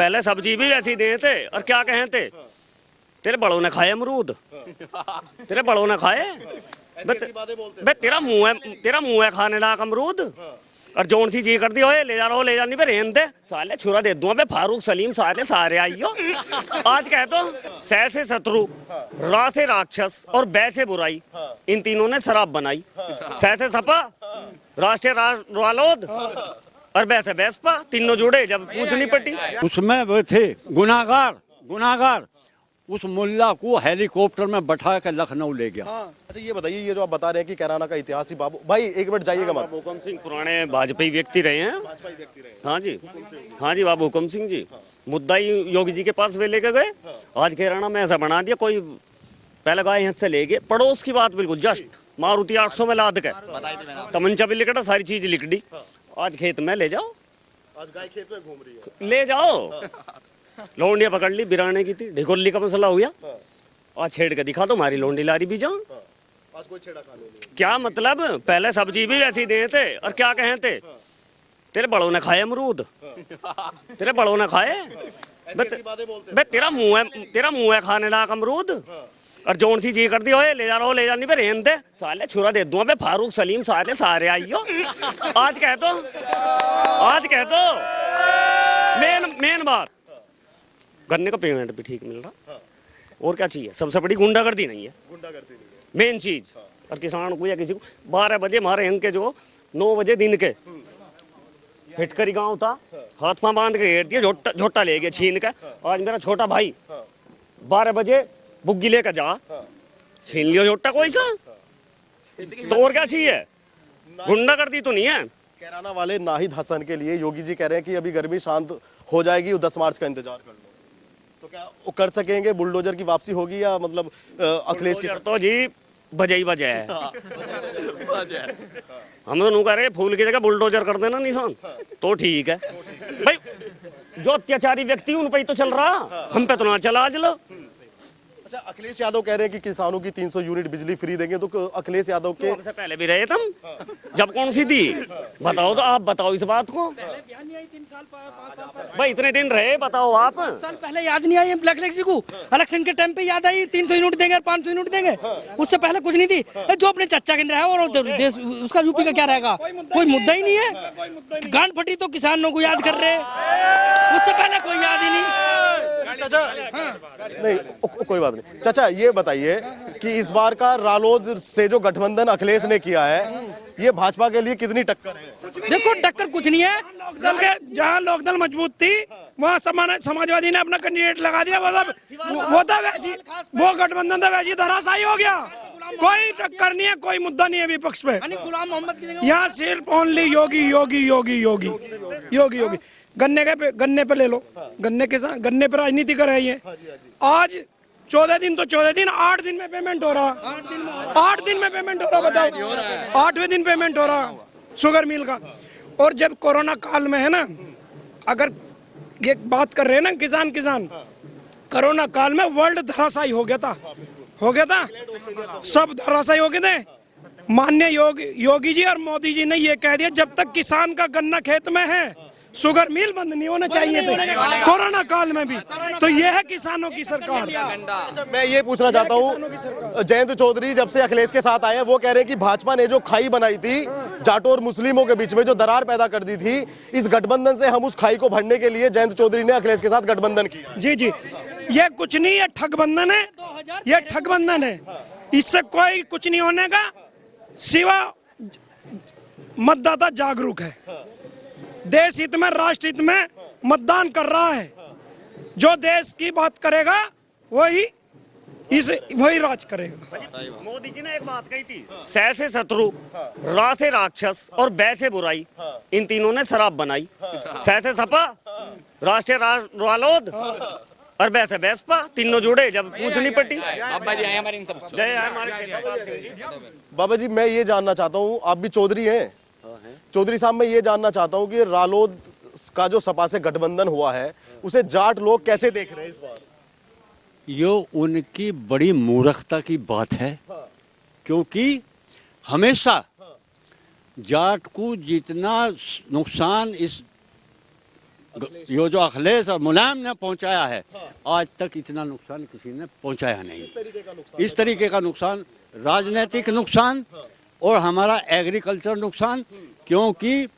पहले सब्जी भी वैसी दिए थे और क्या कहे थे, तेरे बड़ों ने खाए अमरूद, तेरे बड़ों ने खाए। बे तेरा मुंह है खाने लायक अमरूद। और जोन सी चीज कर दी ओए ले जा रहा हो, ले जा नहीं पे रेन दे साले छुरा दे दूंगा बे फारूक सलीम सारे आइयो। आज कह तो सै से शत्रु, रा से राक्षस और बै से बुराई, इन तीनों ने शराब बनाई। सै से सपा, राष्ट्रीय रालोद और बै से बैसपा, तीनों जुड़े जब पूछनी पड़ी। उसमें वो थे गुनाहगार उस मुल्ला को हेलीकॉप्टर में बैठा कर लखनऊ ले गया। अच्छा ये बताइए, ये जो आप बता रहे हैं कि कैराना का इतिहास ही बाबू भाई एक मिनट जाइएगा मत। बाबू हुकम सिंह पुराने भाजपा व्यक्ति रहे हैं। हाँ जी, हाँ जी, बाबू हुकम सिंह जी मुद्दा ही योगी जी के पास वे लेके गए। आज कैराना में ऐसा बना दिया, कोई पहले गाय यहाँ से ले गए, पड़ोस की बात बिल्कुल जस्ट मारुति 800 में लाद के तमंचा भी लिखा, सारी चीज लिख दी। आज खेत में ले जाओ, आज गाय खेत में घूम रही है, ले जाओ। लौंडिया पकड़ ली, बिराने की थी, ढिकोली का मसला हो गया। आज छेड़ के दिखा दो, हमारी लौंडी लारी भी जाओ। आज कोई छेड़ा खाने नहीं। क्या मतलब, पहले सब्जी भी वैसी दिए थे और क्या कहे थे, तेरे बड़ों ने खाए अमरूद, तेरे बड़ों ने खाए। बे तेरा मुंह है खाने लायक अमरूद। और जोन सी चीज कर दी ओए ले जा रहा हो, ले जा नहीं पे रेन दे साले छुरा दे दूंगा बे फारूक सलीम सारे आइयो। आज कह तो मेन बात, गन्ने का पेमेंट भी ठीक मिल रहा। और क्या चाहिए, सबसे बड़ी गुंडागर्दी नहीं है, मेन चीज। और किसान को या किसी को 12 बजे हमारे यहाँ के जो 9 बजे दिन के फिटकरी गांव था, हाथ में बांध के घेर दिया, झोटा ले गया छीन के। आज मेरा छोटा भाई 12 बजे बुग्गी लेकर जा, छीन लियो झोटा कोई सा। तो और क्या चाहिए, गुंडागर्दी तो नहीं है। कैराना वाले नाहिद हसन के लिए योगी जी कह रहे हैं कि अभी गर्मी शांत हो जाएगी, 10 मार्च का इंतजार कर लो। तो क्या वो कर सकेंगे, बुलडोजर की वापसी होगी या मतलब अखिलेश की तो जी बजा है। हम तो कह रहे फूल की जगह बुलडोजर कर देना निशान, तो ठीक है भाई। जो अत्याचारी व्यक्ति उन पे ही तो चल रहा, हम पे तो ना चला आज लो। अच्छा अखिलेश यादव कह रहे हैं कि किसानों की 300 यूनिट बिजली फ्री देंगे, तो अखिलेश यादव के हमसे पहले भी रहे तुम, जब कौन सी थी बताओ, तो आप बताओ इस बात को भाई। इतने दिन रहे, बताओ आप। साल पहले याद नहीं आई ब्लैक टैक्सी को, इलेक्शन के टाइम पे याद आई 300 यूनिट देंगे और 500 यूनिट देंगे। उससे पहले कुछ नहीं थी। जो अपने चच्चा के रहा और देश उसका यूपी का क्या रहेगा, कोई मुद्दा ही नहीं है। गांड फटी तो किसानों को याद कर रहे, उससे पहले कोई याद ही नहीं। चाचा नहीं कोई बात नहीं। चाचा ये बताइए कि इस बार का रालोद से जो गठबंधन अखिलेश ने किया है, ये भाजपा के लिए कितनी टक्कर है? देखो टक्कर कुछ नहीं है। लोकदल के जहाँ लोकदल मजबूत थी वहाँ समाजवादी ने अपना कैंडिडेट लगा दिया, वो था वैसी, वो गठबंधन था वैसी धराशायी हो गया। कोई टक्कर नहीं है, कोई मुद्दा नहीं है विपक्ष पे। यहाँ सिर्फ ओनली योगी। गन्ने पे ले लो, गन्ने पे राजनीति कर रही है। आज 14 दिन तो 14 दिन, 8 दिन में पेमेंट हो रहा, 8 दिन में पेमेंट हो रहा, बताओ 8वें दिन पेमेंट हो रहा शुगर मिल का। और जब कोरोना काल में है ना, अगर ये बात कर रहे हैं ना किसान, कोरोना काल में वर्ल्ड धराशायी हो गया था, सब धराशायी हो गए थे। माननीय योगी जी और मोदी जी ने ये कह दिया जब तक किसान का गन्ना खेत में है शुगर मिल बंद नहीं होने चाहिए थे, कोरोना काल में भी। तो ये है किसानों की सरकार। अच्छा, मैं ये पूछना चाहता हूँ, जयंत चौधरी जब से अखिलेश के साथ आए, वो कह रहे हैं कि भाजपा ने जो खाई बनाई थी जाटों और मुस्लिमों के बीच में, जो दरार पैदा कर दी थी, इस गठबंधन से हम उस खाई को भरने के लिए जयंत चौधरी ने अखिलेश के साथ गठबंधन किया। जी, ये कुछ नहीं है, ठगबंधन है, ये ठगबंधन है। इससे कोई कुछ नहीं होने का, सिवा मतदाता जागरूक है, देश हित में, राष्ट्र हित में मतदान कर रहा है। जो देश की बात करेगा वही राज करेगा। मोदी जी ने एक बात कही थी, सै से शत्रु, रा से राक्षस और बै से बुराई, इन तीनों ने शराब बनाई। सै से सपा, राष्ट्रीय रालोद और बै से बैसपा, तीनों जुड़े जब पूछनी पड़ी। बाबा जी मैं ये जानना चाहता हूँ, आप भी चौधरी हैं, चौधरी साहब मैं ये जानना चाहता हूँ कि रालोद का जो सपा से गठबंधन हुआ है, उसे जाट लोग कैसे देख रहे हैं इस बार? ये उनकी बड़ी मूर्खता की बात है, क्योंकि हमेशा जाट को जितना नुकसान इस ये जो अखिलेश और मुलायम ने पहुंचाया है, आज तक इतना नुकसान किसी ने पहुंचाया नहीं। इस तरीके का नुकसान, राजनीतिक नुकसान और हमारा एग्रीकल्चर नुकसान, क्योंकि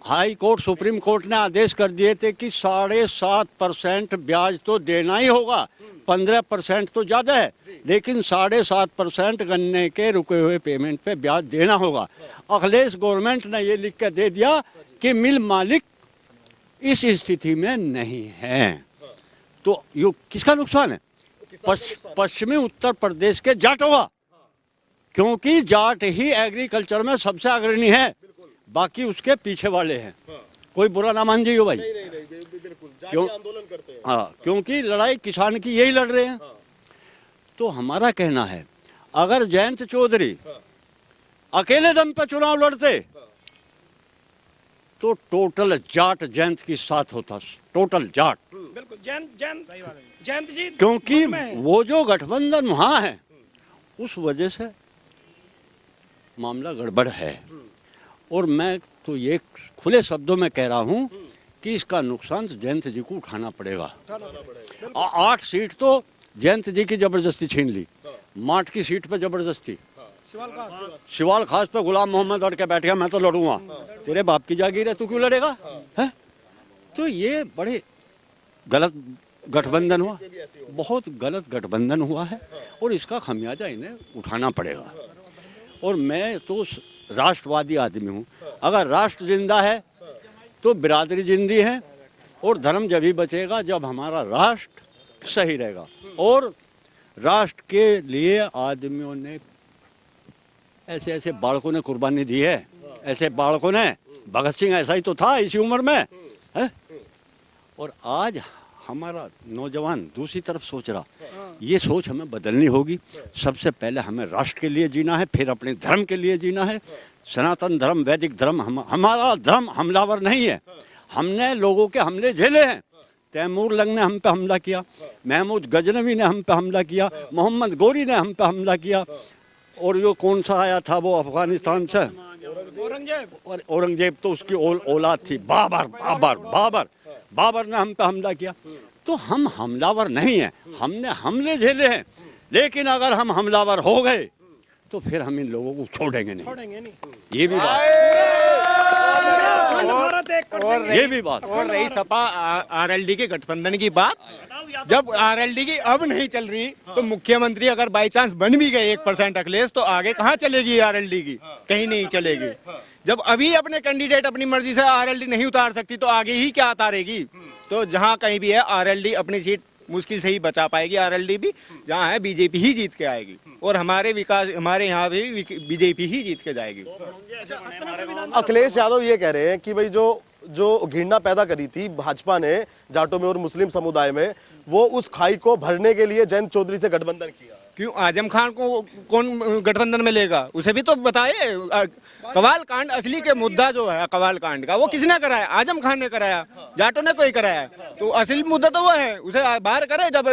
हाई कोर्ट, सुप्रीम कोर्ट ने आदेश कर दिए थे कि 7.5% ब्याज तो देना ही होगा। 15% तो ज़्यादा है, लेकिन 7.5% गन्ने के रुके हुए पेमेंट पे ब्याज देना होगा। अखिलेश गवर्नमेंट ने ये लिख कर दे दिया कि मिल मालिक इस स्थिति में नहीं है। तो ये किसका नुकसान है? पश्चिमी उत्तर प्रदेश के जाटों का, क्योंकि जाट ही एग्रीकल्चर में सबसे अग्रणी है, बाकी उसके पीछे वाले हैं। कोई बुरा ना मान जाइए भाई, क्यों आंदोलन करते हैं। हाँ, क्योंकि लड़ाई किसान की यही लड़ रहे हैं। तो हमारा कहना है, अगर जयंत चौधरी अकेले दम पे चुनाव लड़ते तो टोटल जाट जयंत के साथ होता, टोटल जाट। बिल्कुल जयंत जी, क्योंकि वो जो गठबंधन वहां है, उस वजह से मामला गड़बड़ है। और मैं तो ये खुले शब्दों में कह रहा हूं कि इसका नुकसान जयंत जी को उठाना पड़ेगा। 8 सीट तो जयंत जी की जबरदस्ती छीन ली, माठ की सीट पे जबरदस्ती, शिवाल खास पे गुलाम मोहम्मद अड़ के बैठ गया, मैं तो लड़ूंगा। तेरे बाप की जागीर है, तू क्यों लड़ेगा? है? तो ये बड़े गलत गठबंधन हुआ, बहुत गलत गठबंधन हुआ है, और इसका खमियाजा इन्हें उठाना पड़ेगा। और मैं तो राष्ट्रवादी आदमी हूँ। अगर राष्ट्र जिंदा है तो बिरादरी जिंदी है, और धर्म जब ही बचेगा जब हमारा राष्ट्र सही रहेगा। और राष्ट्र के लिए आदमियों ने, ऐसे ऐसे बालकों ने कुर्बानी दी है, ऐसे बालकों ने, भगत सिंह ऐसा ही तो था इसी उम्र में है। और आज हमारा नौजवान दूसरी तरफ सोच रहा, ये सोच हमें बदलनी होगी। सबसे पहले हमें राष्ट्र के लिए जीना है, फिर अपने धर्म के लिए जीना है। सनातन धर्म, वैदिक धर्म, हमारा धर्म हमलावर नहीं है। हमने लोगों के हमले झेले हैं। तैमूर लंग ने हम पे हमला किया, महमूद गजनवी ने हम पे हमला किया, मोहम्मद गोरी ने हम पे हमला किया, और जो कौन सा आया था वो अफगानिस्तान से, औरंगजेब तो उसकी औलाद थी, बाबर ने हम पे हमला किया। तो हम हमलावर नहीं हैं, हमने हमले झेले हैं। लेकिन अगर हम हमलावर हो गए तो फिर हम इन लोगों को छोड़ेंगे नहीं। ये भी बात, ये भी बात। और रही सपा आरएलडी के गठबंधन की बात, जब आरएलडी की अब नहीं चल रही तो मुख्यमंत्री अगर बाई चांस बन भी गए 1% अखिलेश, तो आगे कहाँ चलेगी आरएलडी की? कहीं नहीं चलेगी। जब अभी अपने कैंडिडेट अपनी मर्जी से आरएलडी नहीं उतार सकती तो आगे ही क्या उतारेगी? तो जहाँ कहीं भी है आरएलडी अपनी सीट मुश्किल से ही बचा पाएगी। आरएलडी भी जहाँ है बीजेपी ही जीत के आएगी, और हमारे विकास, हमारे यहाँ भी बीजेपी ही जीत के जाएगी। अखिलेश यादव ये कह रहे हैं कि भाई जो घृणा पैदा करी थी भाजपा ने जाटों में और मुस्लिम समुदाय में, वो उस खाई को भरने के लिए जयंत चौधरी से गठबंधन किया। क्यों आजम खान को कौन गठबंधन में लेगा? उसे भी तो बताए। कवाल कांड, असली के मुद्दा जो है कवाल कांड का, वो किसने कराया? आजम खान ने कराया, जाटों ने कोई कराया। तो असली मुद्दा तो वो है, उसे बाहर करे, जब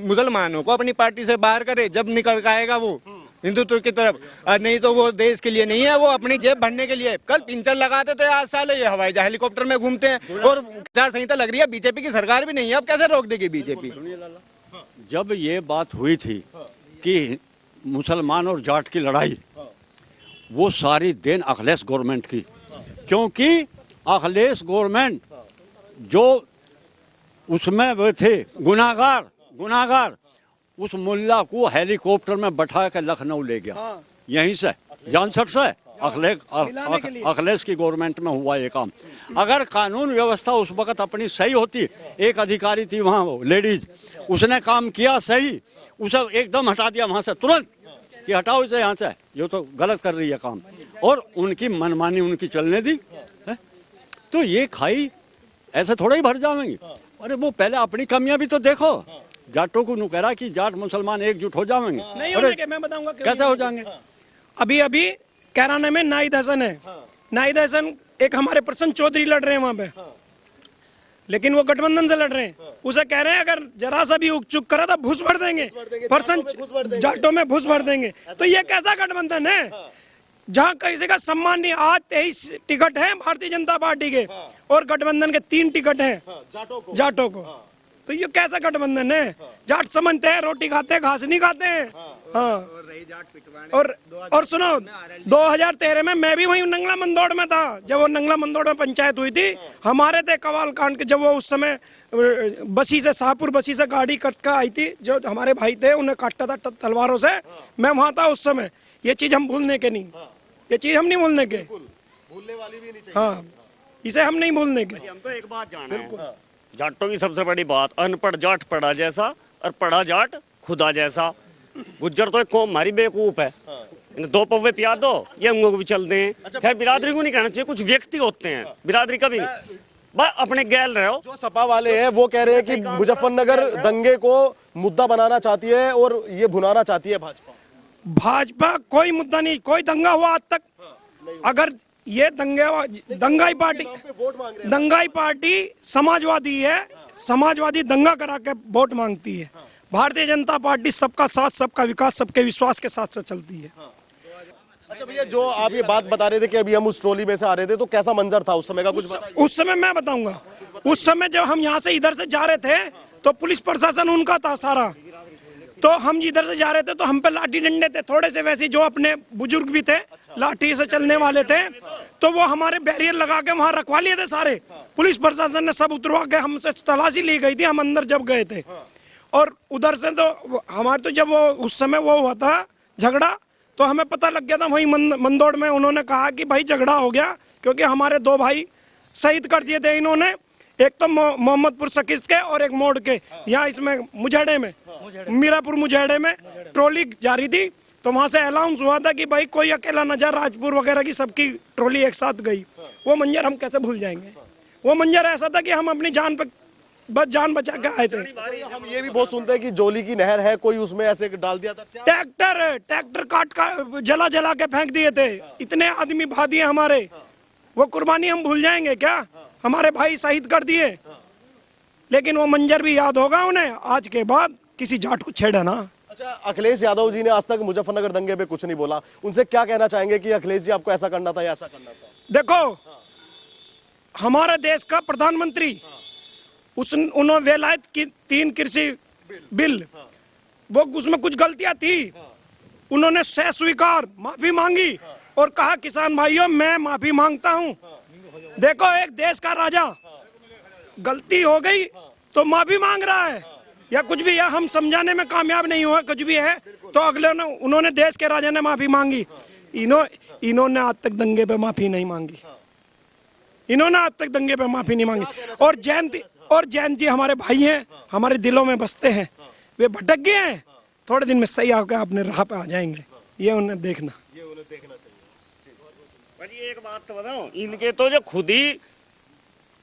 मुसलमानों को अपनी पार्टी से बाहर करे, जब निकल आएगा वो हिंदुत्व की तरफ। नहीं तो वो देश के लिए नहीं है, वो अपनी जेब भरने के लिए। कल पिंचर लगाते थे, आज साले ये हवाई जहाज हेलीकॉप्टर में घूमते हैं, और आचार संहिता लग रही है। बीजेपी की सरकार भी नहीं है, अब कैसे रोक देगी बीजेपी? जब ये बात हुई थी कि मुसलमान और जाट की लड़ाई, वो सारी देन अखिलेश गवर्नमेंट की, क्योंकि अखिलेश गवर्नमेंट जो उसमें वो थे गुनाहगार, उस मुल्ला को हेलीकॉप्टर में बैठा के लखनऊ ले गया। यहीं से जानसठ से अखिलेश की गवर्नमेंट में हुआ ये काम। अगर कानून व्यवस्था उस वक्त अपनी सही होती, एक अधिकारी थी वहाँ वो लेडीज, उसने काम किया सही, उसे एकदम हटा दिया वहाँ से तुरंत कि हटाओ इसे यहाँ से, ये तो गलत कर रही है काम, और उनकी मनमानी उनकी चलने दी है? तो ये खाई ऐसे थोड़ा ही भर जाएंगी। अरे वो पहले अपनी कमियां भी तो देखो। जाटों को कह रहा कि जाट मुसलमान एकजुट हो जाएंगे, अरे मैं बताऊंगा कैसे हो जाएंगे? अभी कैराना में नाहिद हसन है, नाहिद हसन एक हमारे प्रसन्न चौधरी लड़ रहे हैं वहां पे, लेकिन वो गठबंधन से लड़ रहे हैं। उसे कह रहे हैं अगर जरा सा भी उकचुक करा तो घुस भर देंगे, प्रसन्न जाटों में घुस भर देंगे। तो ये कैसा गठबंधन है? जहाँ किसी का सम्मान नहीं। आज 23 टिकट हैं भारतीय जनता पार्टी के और गठबंधन के 3 टिकट हैं जाटों को। तो ये कैसा गठबंधन है? जाट समझते हैं रोटी खाते हैं, घास नहीं खाते हैं। हाँ, और सुनो, 2013 में मैं भी वहीं नंगला मंदोड़ में था जब वो नंगला मंदोड़ में पंचायत हुई थी। हमारे थे कवाल कांड के, जब वो उस समय बसी से शाहपुर बसी से गाड़ी कट कर आई थी, जो हमारे भाई थे उन्हें काटा था तलवारों से। मैं वहां था उस समय। ये चीज हम भूलने के नहीं, ये चीज हम नहीं भूलने के, भूलने वाली भी नहीं चाहिए। हाँ, इसे हम नहीं भूलने के। हम तो एक बात जाने हैं, जाटों की सबसे बड़ी बात, अनपढ़ जाट पढ़ा जैसा और पढ़ा जाट खुदा जैसा। गुज्जर तो एक कौम हमारी बेवकूफ है, इन्हें 2 पौवे पिया दो ये हम लोग भी चल दें। खैर बिरादरी को नहीं कहना चाहिए, कुछ व्यक्ति होते हैं, बिरादरी कभी नहीं, बस अपने गैल रहो। जो सपा वाले हैं वो कह रहे हैं कि मुजफ्फरनगर दंगे को मुद्दा बनाना चाहती है और ये भुनाना चाहती है भाजपा। भाजपा कोई मुद्दा नहीं, कोई दंगा हुआ आज तक? अगर ये दंगाई पार्टी समाजवादी है, समाजवादी दंगा करा के वोट मांगती है। भारतीय जनता पार्टी सबका साथ, सबका विकास, सबके विश्वास के साथ से चलती है। अच्छा भैया, जो आप ये बात बता रहे थे कि अभी हम उस ट्रॉली में से आ रहे थे, तो कैसा मंजर था उस समय का, कुछ बताइए। उस समय मैं बताऊंगा। उस समय जब हम यहाँ से इधर से जा रहे थे तो पुलिस प्रशासन उनका था सारा। तो हम जिधर से जा रहे थे तो हम पे लाठी डंडे थे थोड़े से, वैसे जो अपने बुजुर्ग भी थे लाठी से चलने वाले थे, तो वो हमारे बैरियर लगा के वहां रखवा लिए थे सारे। पुलिस प्रशासन ने सब उतरवा के हमसे तलाशी ली गई थी, हम अंदर जब गए थे। और उधर से तो हमारे तो जब वो उस समय वो हुआ था झगड़ा, तो हमें पता लग गया था वहीं मंदोड़ में। उन्होंने कहा कि भाई झगड़ा हो गया, क्योंकि हमारे 2 भाई शहीद कर दिए थे इन्होंने, एक तो मोहम्मदपुर सकिस्त के और एक मोड़ के। यहाँ इसमें मुजहड़े में, मीरापुर मुजहड़े में ट्रॉली जा रही थी, तो वहां से अनाउंस हुआ था कि भाई कोई अकेला न जा, राजपुर वगैरह की सबकी ट्रॉली एक साथ गई। वो मंजर हम कैसे भूल जाएंगे? वो मंजर ऐसा था कि हम अपनी जान पे बस जान बचा के आए थे। हम ये भी बहुत सुनते हैं कि जोली की नहर है, कोई उसमें ऐसे डाल दिया था। ट्रैक्टर काट जला जला के फेंक दिए थे, इतने आदमी भा दिए हमारे। वो कुर्बानी हम भूल जाएंगे क्या? हमारे भाई शहीद कर दिए, लेकिन वो मंजर भी याद होगा उन्हें आज के बाद। किसी जाट को छेड़ा ना। अच्छा, अखिलेश यादव जी ने आज तक मुजफ्फरनगर दंगे पे कुछ नहीं बोला, उनसे क्या कहना चाहेंगे कि अखिलेश जी आपको ऐसा करना था या ऐसा करना था? देखो, हमारे देश का प्रधानमंत्री उन्होंने वेलायत की 3 कृषि बिल, वो उसमें कुछ गलतियां थी, उन्होंने स्वीकार माफी मांगी और कहा किसान भाइयों मैं माफी मांगता हूं। देखो, एक देश का राजा गलती हो गई तो माफी मांग रहा है, या कुछ भी, या हम समझाने में कामयाब नहीं हुआ कुछ भी है, तो अगले ने उन्होंने देश के राजा ने माफी मांगी। इन्होंने आज तक दंगे पे माफी नहीं मांगी, इन्होंने आज तक दंगे पे माफी नहीं मांगी। और जैन जी हमारे भाई हैं, हमारे दिलों में बसते हैं। वे भटक गए हैं, थोड़े दिन में सही आकर अपने राह पे आ जाएंगे, ये उन्हें देखना। भाई एक बात तो बताओ, इनके तो जो खुद ही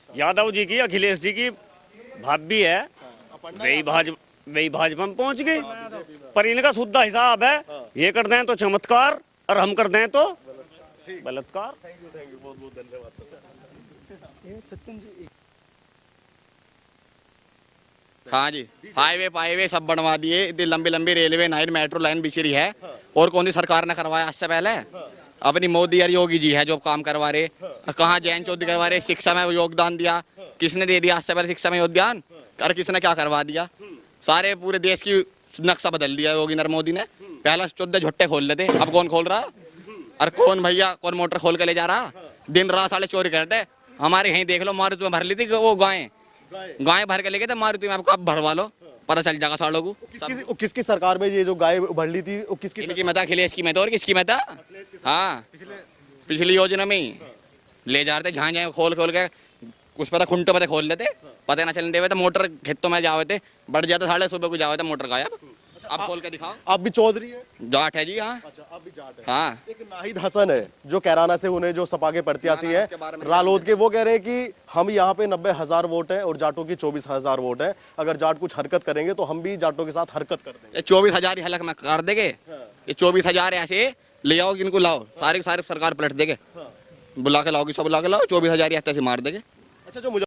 यादव जी की, अखिलेश जी की भाभी है, वही भाजपा में पहुंच गई। पर इनका सुद्धा हिसाब है, ये कर दें तो चमत्कार और हम कर दें तो बलात्कार। बहुत बहुत धन्यवाद। हाँ जी, हाईवे सब बनवा दिए, इतनी लंबी लंबी रेलवे लाइन, मेट्रो लाइन बिछ रही है, और कौन सी सरकार ने करवाया आज से पहले? अपनी मोदी और योगी जी है जो काम करवा रहे। और कहाँ जयंत चौधरी करवा रहे? शिक्षा में योगदान दिया, किसने दे दिया आज से पहले शिक्षा में योगदान? और किसने क्या करवा दिया? सारे पूरे देश की नक्शा बदल दिया योगी नरेंद्र मोदी ने। पहला 14 झुट्टे खोल लेते, अब कौन खोल रहा? और कौन भैया कौन मोटर खोल के ले जा रहा? दिन रात साले चोरी करते। हमारे यहीं देख लो, मारुति में भर ली थी वो गाय भर के लेके थे मारुति में, आपको अब भरवा लो, पता चल जाएगा सालों को। किसकी सरकार में ये जो गाय भर ली थी वो किसकी? इनकी मता अखिलेश की मता, और किसकी मता? हाँ, पिछली योजना में ही ले जा रहे थे, जहाँ जहाँ खोल के कुछ पता खुंटो पता खोल लेते, पता ना चलने देवे तो मोटर खेतों में जावे थे, बढ़ जाते साढ़े सुबह को जावे थे मोटर गायब। अब खोल के दिखाओ। आप भी चौधरी है? जाट है जी। हाँ, अच्छा, आप भी जाट है। हाँ। एक नाहिद हसन है जो कैराना से, उन्हें जो सपा के प्रत्याशी है रालोद के, वो कह रहे हैं कि हम यहाँ पे 90,000 वोट है और जाटों की 24,000 वोट है, अगर जाट कुछ हरकत करेंगे तो हम भी जाटों के साथ हरकत कर देंगे। 24,000 हलक में कर देंगे, ये 24,000 ऐसे ले आओ, इनको लाओ, सारी सरकार पलट देंगे, बुला के लाओ, सब बुला के लाओ, 24,000 ऐसे मार देंगे। अच्छा, जो मुझे